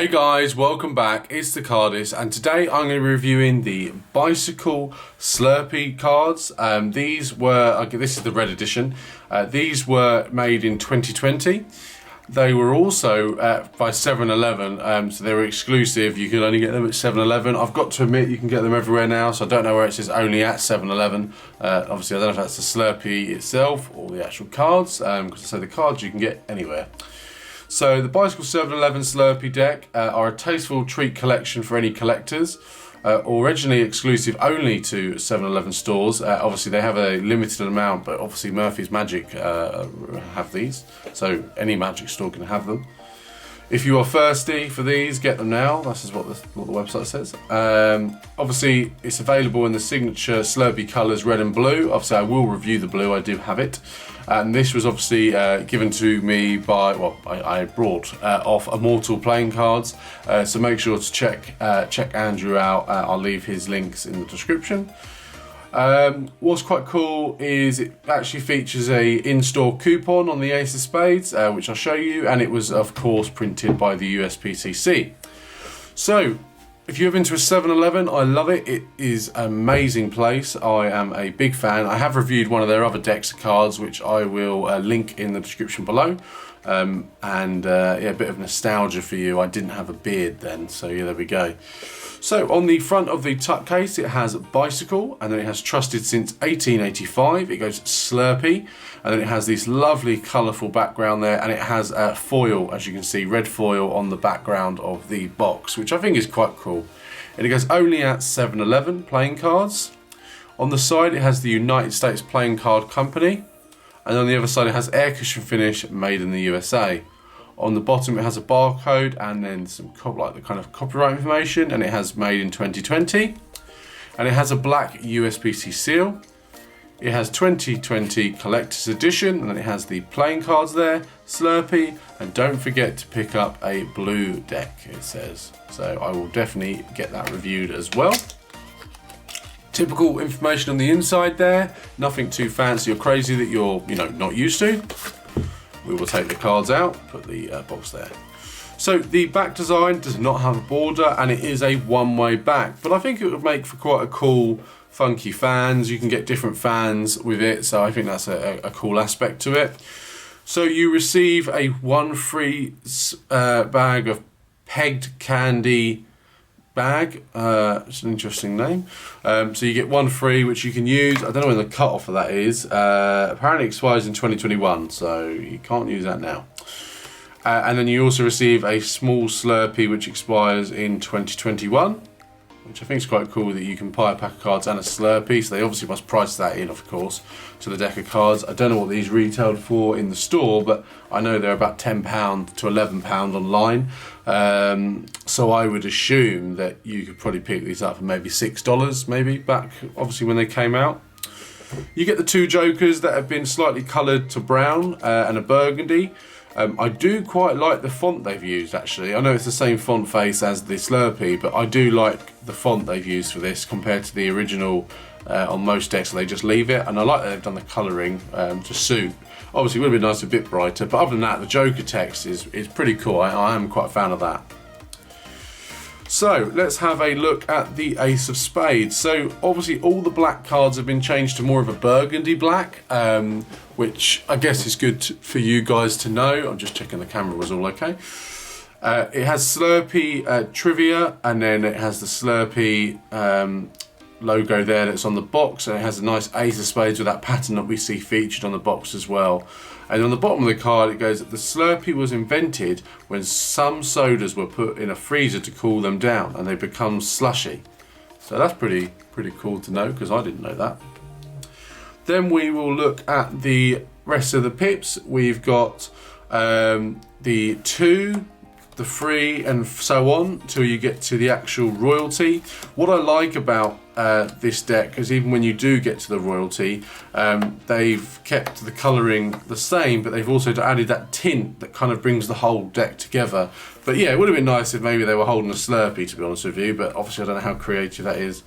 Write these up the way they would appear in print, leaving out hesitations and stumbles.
Hey guys, welcome back. It's TheCardists, and today I'm going to be reviewing the Bicycle Slurpee cards. These were, this is the red edition. These were made in 2020. They were also by 7-Eleven, so they were exclusive. You can only get them at 7-Eleven. I've got to admit, you can get them everywhere now, so I don't know where it says only at 7-Eleven. Obviously, I don't know if that's the Slurpee itself or the actual cards, because I say the cards you can get anywhere. So the Bicycle 7-Eleven Slurpee deck are a tasteful treat collection for any collectors. Originally exclusive only to 7-Eleven stores. Obviously they have a limited amount, but obviously Murphy's Magic have these. So any magic store can have them. If you are thirsty for these, get them now. This is what the website says. Obviously it's available in the signature Slurpee colours red and blue. Obviously I will review the blue, I do have it. And this was obviously given to me by, well, I brought off Immortal playing cards. So make sure to check Andrew out. I'll leave his links in the description. What's quite cool is it actually features a in-store coupon on the Ace of Spades, which I'll show you, and it was of course printed by the USPCC. So if you've been to a 7-Eleven, I love it. It is an amazing place. I am a big fan. I have reviewed one of their other decks of cards, which I will link in the description below. Yeah, a bit of nostalgia for you. I didn't have a beard then, so yeah, there we go. So on the front of the tuck case, it has Bicycle, and then it has Trusted since 1885. It goes Slurpee, and then it has this lovely colourful background there, and it has foil, as you can see, red foil on the background of the box, which I think is quite cool. And it goes only at 7-Eleven playing cards. On the side, it has the United States Playing Card Company, and on the other side, it has air cushion finish, made in the USA. On the bottom it has a barcode and then some like the kind of copyright information, and it has made in 2020, and it has a black USPC seal. It has 2020 collector's edition, and then it has the playing cards there, Slurpee, and don't forget to pick up a blue deck, it says. So I will definitely get that reviewed as well. Typical information on the inside there, nothing too fancy or crazy that you're not used to. We will take the cards out, put the box there. So the back design does not have a border, and it is a one-way back, but I think it would make for quite a cool, funky fans. You can get different fans with it, so I think that's a cool aspect to it. So you receive one free bag of pegged candy bag. It's an interesting name. So you get one free, which you can use. I don't know when the cut-off for that is. Apparently it expires in 2021, so you can't use that now. And then you also receive a small Slurpee, which expires in 2021, which I think is quite cool that you can buy a pack of cards and a Slurpee. So they obviously must price that in, of course, to the deck of cards. I don't know what these retailed for in the store, but I know they're about £10 to £11 online. So I would assume that you could probably pick these up for maybe $6, maybe, back obviously when they came out. You get the two jokers that have been slightly coloured to brown and a burgundy. I do quite like the font they've used, actually. I know it's the same font face as the Slurpee, but I do like the font they've used for this compared to the original on most decks. They just leave it, and I like that they've done the colouring to suit. Obviously, it would have been nice a bit brighter, but other than that, the Joker text is pretty cool. I am quite a fan of that. So let's have a look at the Ace of Spades. So obviously all the black cards have been changed to more of a burgundy black, which I guess is good for you guys to know. I'm just checking the camera was all okay. It has Slurpee trivia, and then it has the Slurpee logo there that's on the box, and it has a nice Ace of Spades with that pattern that we see featured on the box as well. And on the bottom of the card it goes that the Slurpee was invented when some sodas were put in a freezer to cool them down and they become slushy. So that's pretty cool to know, because I didn't know that. Then we will look at the rest of the pips. We've got the 2, the 3, and so on till you get to the actual royalty. What I like about this deck is even when you do get to the royalty, they've kept the colouring the same, but they've also added that tint that kind of brings the whole deck together. But yeah, it would have been nice if maybe they were holding a Slurpee, to be honest with you, but obviously I don't know how creative that is.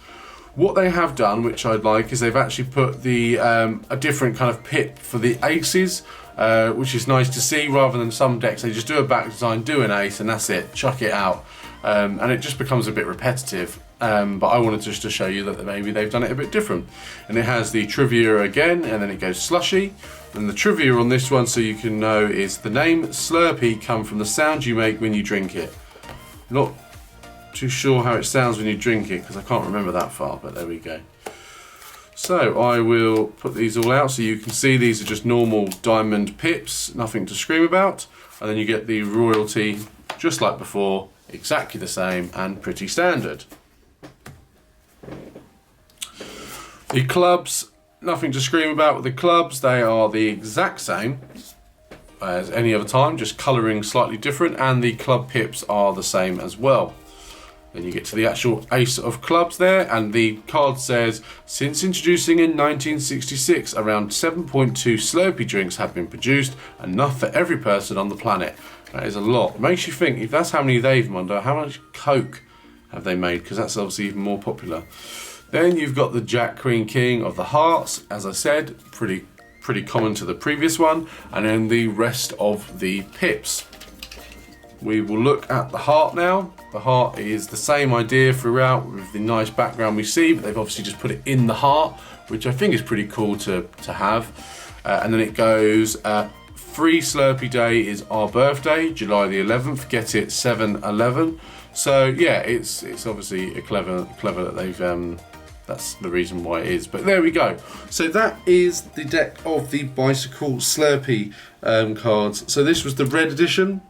What they have done, which I'd like, is they've actually put the a different kind of pip for the aces. which is nice to see, rather than some decks they just do a back design, do an ace, and that's it, chuck it out, and it just becomes a bit repetitive. But I wanted just to show you that maybe they've done it a bit different. And it has the trivia again, and then it goes slushy. And the trivia on this one, so you can know, is the name Slurpee come from the sound you make when you drink it. Not too sure how it sounds when you drink it, because I can't remember that far, but there we go. So I will put these all out so you can see these are just normal diamond pips, nothing to scream about. And then you get the royalty, just like before, exactly the same and pretty standard. The clubs, nothing to scream about with the clubs. They are the exact same as any other time, just colouring slightly different, and the club pips are the same as well. Then you get to the actual ace of clubs there, and the card says, since introducing in 1966, around 7.2 Slurpee drinks have been produced, enough for every person on the planet. That is a lot. It makes you think, if that's how many they've wonder, how much Coke have they made? Because that's obviously even more popular. Then you've got the Jack, Queen, King of the hearts, as I said, pretty common to the previous one, and then the rest of the pips. We will look at the heart now. The heart is the same idea throughout with the nice background we see, but they've obviously just put it in the heart, which I think is pretty cool to have. And then it goes, free Slurpee Day is our birthday, July the 11th, get it 7/11. So yeah, it's obviously clever that they've that's the reason why it is. But there we go. So that is the deck of the Bicycle Slurpee cards. So this was the red edition.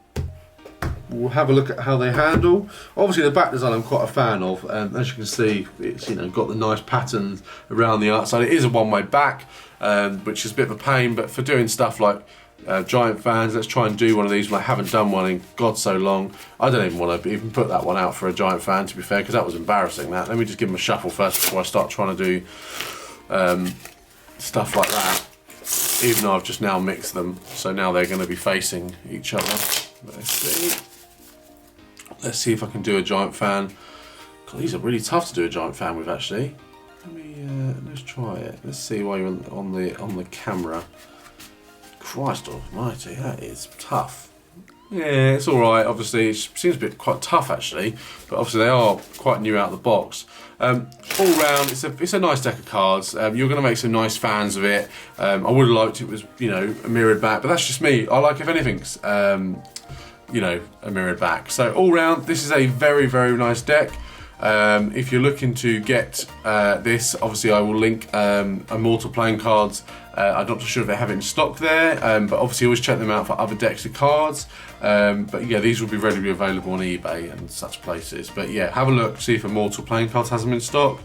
We'll have a look at how they handle. Obviously the back design I'm quite a fan of. As you can see, it's got the nice patterns around the outside. It is a one-way back, which is a bit of a pain, but for doing stuff like giant fans, let's try and do one of these when I haven't done one in God so long. I don't even want to even put that one out for a giant fan, to be fair, because that was embarrassing. That, let me just give them a shuffle first before I start trying to do stuff like that, even though I've just now mixed them, so now they're going to be facing each other. Let's see if I can do a giant fan. God, these are really tough to do a giant fan with, actually. Let's try it. Let's see while you're on the camera. Christ almighty, that is tough. Yeah, it's alright. Obviously, it seems a bit quite tough, actually, but obviously they are quite new out of the box. All round, it's a nice deck of cards. You're going to make some nice fans of it. I would have liked it was, a mirrored back, but that's just me. I like if anything's, a mirrored back. So all round, this is a very, very nice deck. If you're looking to get this, obviously I will link Immortal playing cards. I'm not sure if they have it in stock there, but obviously always check them out for other decks of cards. But yeah, these will be readily available on eBay and such places. But yeah, have a look, see if Immortal playing cards has them in stock.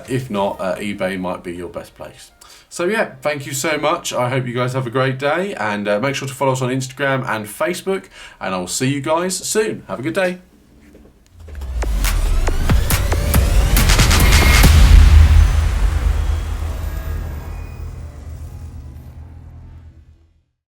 If not, eBay might be your best place. So yeah, thank you so much. I hope you guys have a great day, and make sure to follow us on Instagram and Facebook, and I will see you guys soon. Have a good day.